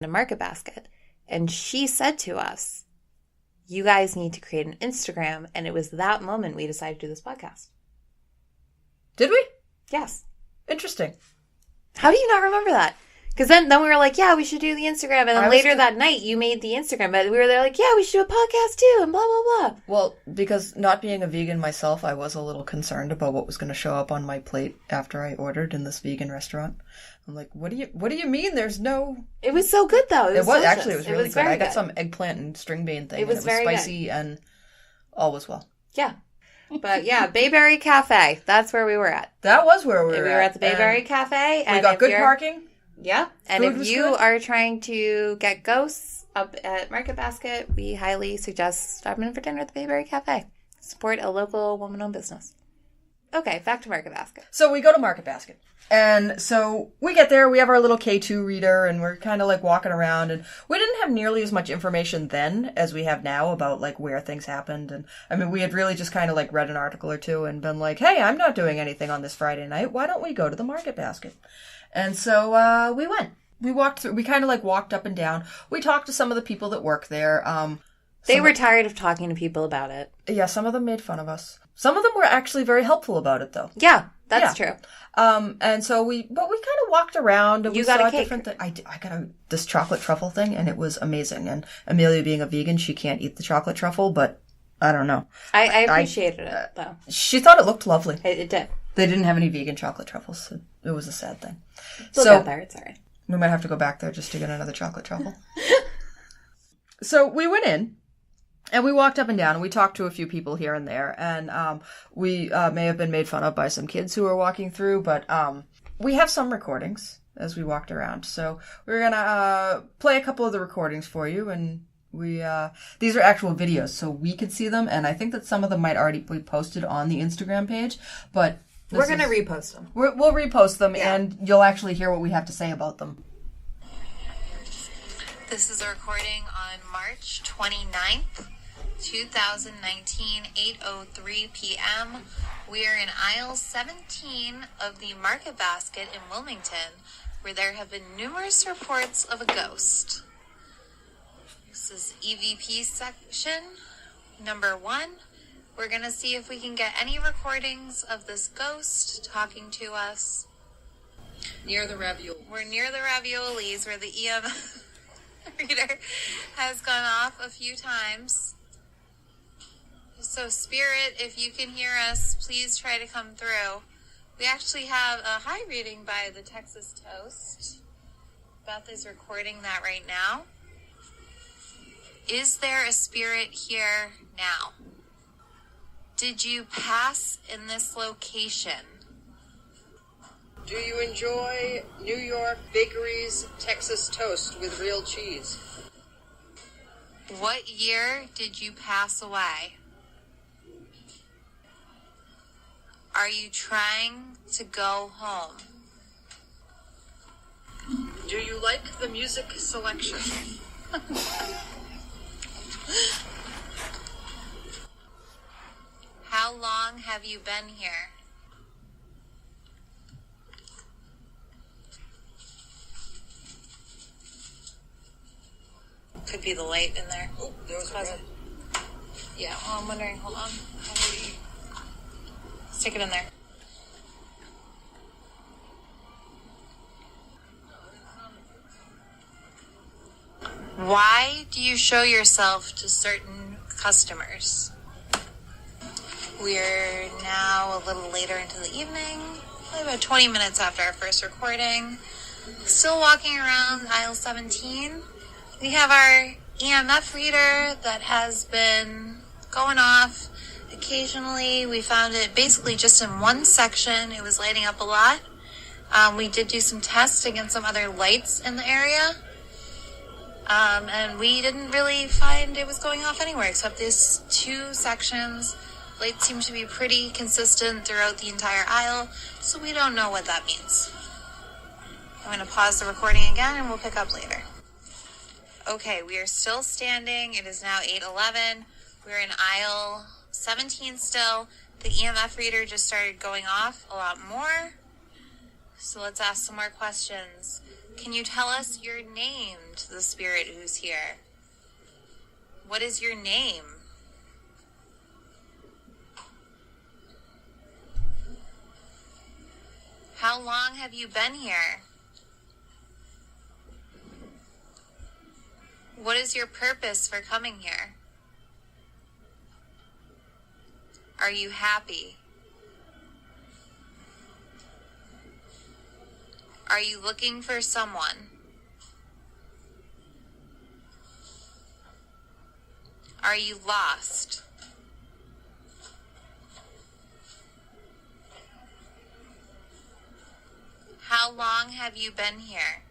a Market Basket. And she said to us, you guys need to create an Instagram. And it was that moment we decided to do this podcast. Did we? Yes. Interesting. How do you not remember that? Because then we were like, yeah, we should do the Instagram. And then later that night, you made the Instagram. But we were there like, yeah, we should do a podcast too, and blah, blah, blah. Well, because not being a vegan myself, I was a little concerned about what was going to show up on my plate after I ordered in this vegan restaurant. I'm like, what do you mean there's no... It was so good, though. It was actually, it was really good. I got some eggplant and string bean thing. It was very spicy, and all was well. Yeah. But yeah, Bayberry Cafe. That's where we were at. That was where we were at. We were at the Bayberry Cafe. And we got good parking. Yeah. And if you are trying to get ghosts up at Market Basket, we highly suggest stopping in for dinner at the Bayberry Cafe. Support a local woman-owned business. Okay, back to Market Basket. So we go to Market Basket. And so we get there, we have our little K2 reader, and we're kind of like walking around, and we didn't have nearly as much information then as we have now about like where things happened. And I mean, we had really just kind of like read an article or two and been like, hey, I'm not doing anything on this Friday night. Why don't we go to the Market Basket? And so we went. We walked through, we kind of like walked up and down. We talked to some of the people that work there. They were tired of talking to people about it. Yeah, some of them made fun of us. Some of them were actually very helpful about it, though. Yeah, that's true. And so we kind of walked around. And you we got saw a cake. I got this chocolate truffle thing, and it was amazing. And Amelia being a vegan, she can't eat the chocolate truffle, but I don't know. I appreciated it, though. She thought it looked lovely. It did. They didn't have any vegan chocolate truffles, so it was a sad thing. Look out there, it's all right. We might have to go back there just to get another chocolate truffle. So we went in. And we walked up and down, and we talked to a few people here and there, and we may have been made fun of by some kids who were walking through, but we have some recordings as we walked around. So we're going to play a couple of the recordings for you, and these are actual videos, so we could see them, and I think that some of them might already be posted on the Instagram page, but... We're going to repost them. We'll repost them, and you'll actually hear what we have to say about them. This is a recording on March 29th. 2019, 8:03 p.m. We are in aisle 17 of the Market Basket in Willmington, where there have been numerous reports of a ghost. This is EVP section number 1. We're going to see if we can get any recordings of this ghost talking to us. Near the ravioli. We're near the raviolis, where the EM reader has gone off a few times. So, Spirit, if you can hear us, please try to come through. We actually have a high reading by the Texas Toast. Beth is recording that right now. Is there a spirit here now? Did you pass in this location? Do you enjoy New York Bakery's Texas Toast with real cheese? What year did you pass away? Are you trying to go home? Do you like the music selection? How long have you been here? Could be the light in there. Oh, there was a Yeah, well, I'm wondering, hold on. Stick it in there. Why do you show yourself to certain customers? We're now a little later into the evening, probably about 20 minutes after our first recording. Still walking around aisle 17. We have our EMF reader that has been going off. Occasionally, we found it basically just in one section. It was lighting up a lot. We did do some tests against some other lights in the area. And we didn't really find it was going off anywhere except these two sections. Lights seem to be pretty consistent throughout the entire aisle, so we don't know what that means. I'm going to pause the recording again and we'll pick up later. Okay, we are still standing. It is now 8:11. We're in aisle 17 still. The EMF reader just started going off a lot more. So let's ask some more questions. Can you tell us your name to the spirit who's here? What is your name? How long have you been here? What is your purpose for coming here? Are you happy? Are you looking for someone? Are you lost? How long have you been here?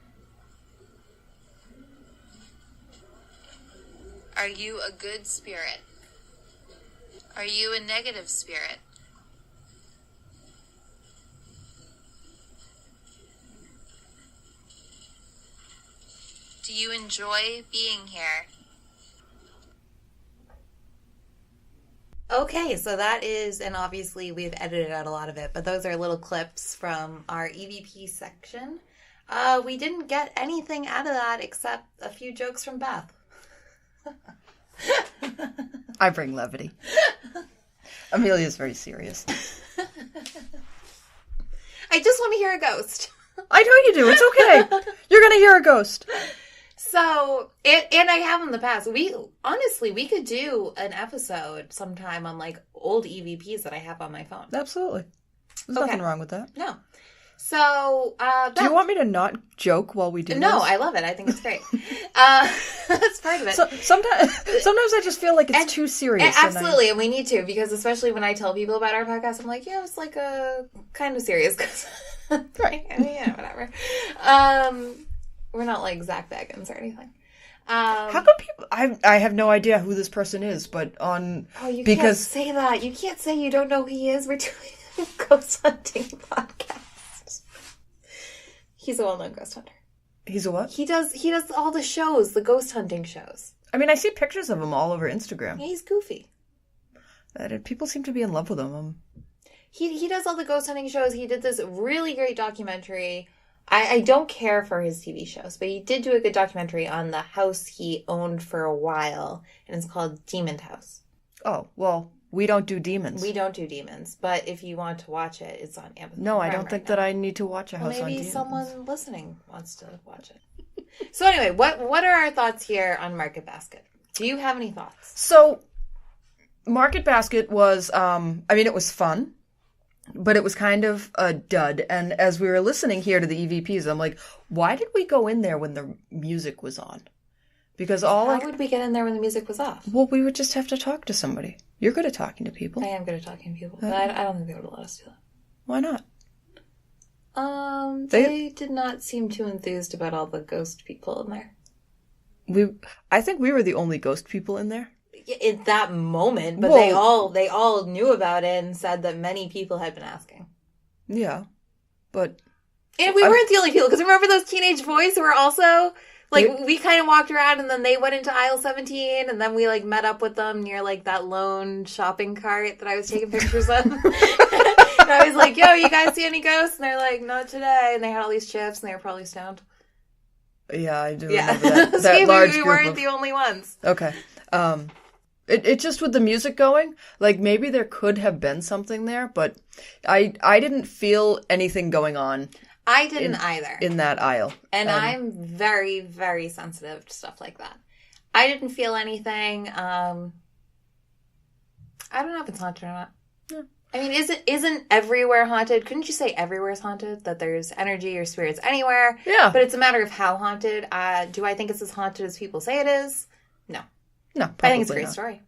Are you a good spirit? Are you a negative spirit? Do you enjoy being here? Okay, so that is, and obviously we've edited out a lot of it, but those are little clips from our EVP section. We didn't get anything out of that except a few jokes from Beth. I bring levity. Amelia's very serious. I just want to hear a ghost. I know you do. It's okay. You're going to hear a ghost. So, and I have in the past. We could do an episode sometime on like old EVPs that I have on my phone. Absolutely. There's nothing wrong with that. No. So, do you want me to not joke while we do this? No, I love it. I think it's great. That's part of it. So, sometimes I just feel like it's too serious. Absolutely, and we need to, because especially when I tell people about our podcast, I'm like, yeah, it's like a kind of serious. Right. I mean, yeah, whatever. We're not like Zach Baggins or anything. How come people? I have no idea who this person is, but on can't say that. You can't say you don't know who he is. We're doing a ghost hunting podcast. He's a well-known ghost hunter. He's a what? He does all the shows, the ghost hunting shows. I mean, I see pictures of him all over Instagram. Yeah, he's goofy. People seem to be in love with him. He does all the ghost hunting shows. He did this really great documentary. I don't care for his TV shows, but he did do a good documentary on the house he owned for a while, and it's called Demon House. Oh, well, we don't do demons. We don't do demons, but if you want to watch it, it's on Amazon. No, I don't think that I need to watch a house on demons. Maybe someone listening wants to watch it. So anyway, what are our thoughts here on Market Basket? Do you have any thoughts? So, Market Basket was, it was fun. But it was kind of a dud. And as we were listening here to the EVPs, I'm like, why did we go in there when the music was on? Because How would we get in there when the music was off? Well, we would just have to talk to somebody. You're good at talking to people. I am good at talking to people. But I don't think they would let us do that. Why not? They did not seem too enthused about all the ghost people in there. I think we were the only ghost people in there. In that moment, but they all knew about it and said that many people had been asking. Yeah, but and we weren't the only people, because remember those teenage boys who were also we kind of walked around, and then they went into aisle 17, and then we like met up with them near like that lone shopping cart that I was taking pictures of. And I was like, "Yo, you guys see any ghosts?" And they're like, "Not today." And they had all these chips, and they were probably stoned. Yeah, I do remember that. So large we group weren't the only ones. Okay. It just with the music going, like maybe there could have been something there, but I didn't feel anything going on. I didn't either. In that aisle. And I'm very, very sensitive to stuff like that. I didn't feel anything. I don't know if it's haunted or not. Yeah. I mean, isn't everywhere haunted? Couldn't you say everywhere is haunted? That there's energy or spirits anywhere? Yeah. But it's a matter of how haunted. Do I think it's as haunted as people say it is? No. No, probably I think it's a great not. story.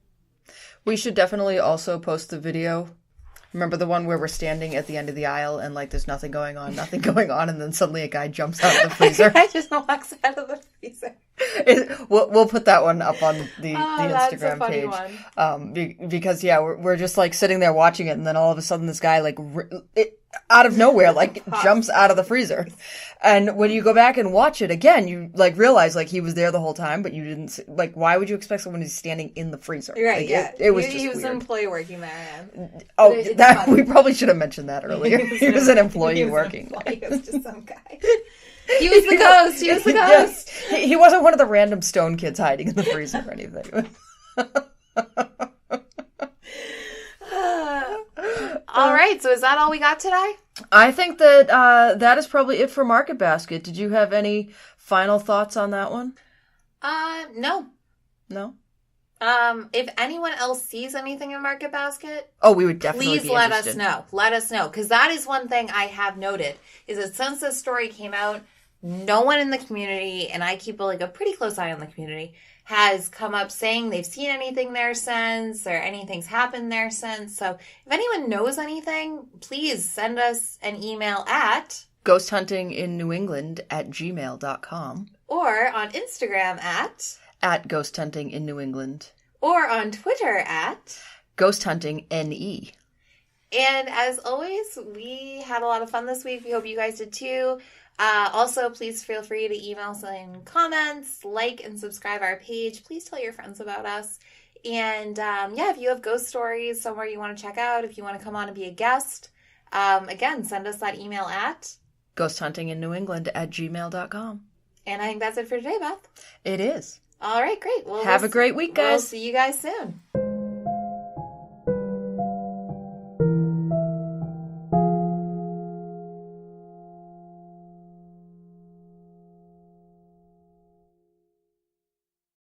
We should definitely also post the video. Remember the one where we're standing at the end of the aisle and like there's nothing going on, and then suddenly a guy jumps out of the freezer. I just walks out of the freezer. We'll put that one up on the Instagram that's a funny page. Because we're just like sitting there watching it, and then all of a sudden this guy like out of nowhere like jumps out of the freezer. And when you go back and watch it again, you like realize like he was there the whole time, but you didn't see, like why would you expect someone who's standing in the freezer? Right? Like, yeah, it was just he was weird. an employee working there. We probably should have mentioned that earlier. He was an employee working. He was just some guy. He was the ghost. He was the ghost. Yes. He wasn't one of the random stone kids hiding in the freezer or anything. All right. So is that all we got today? I think that that is probably it for Market Basket. Did you have any final thoughts on that one? No. No? If anyone else sees anything in Market Basket, oh, we would definitely please let us know. Let us know. Because that is one thing I have noted, is that since this story came out, no one in the community, and I keep a pretty close eye on the community, has come up saying they've seen anything there since, or anything's happened there since. So if anyone knows anything, please send us an email at ghosthuntinginnewengland@gmail.com, or on Instagram at ghosthuntinginnewengland, or on Twitter at ghosthuntingne. And as always, we had a lot of fun this week. We hope you guys did too. Also, please feel free to email us in comments, like and subscribe our page. Please tell your friends about us. And if you have ghost stories somewhere you want to check out, if you want to come on and be a guest, again, send us that email at ghosthuntinginnewengland@gmail.com. And I think that's it for today, Beth. It is. All right, great. Well, have a great week, guys. We'll see you guys soon.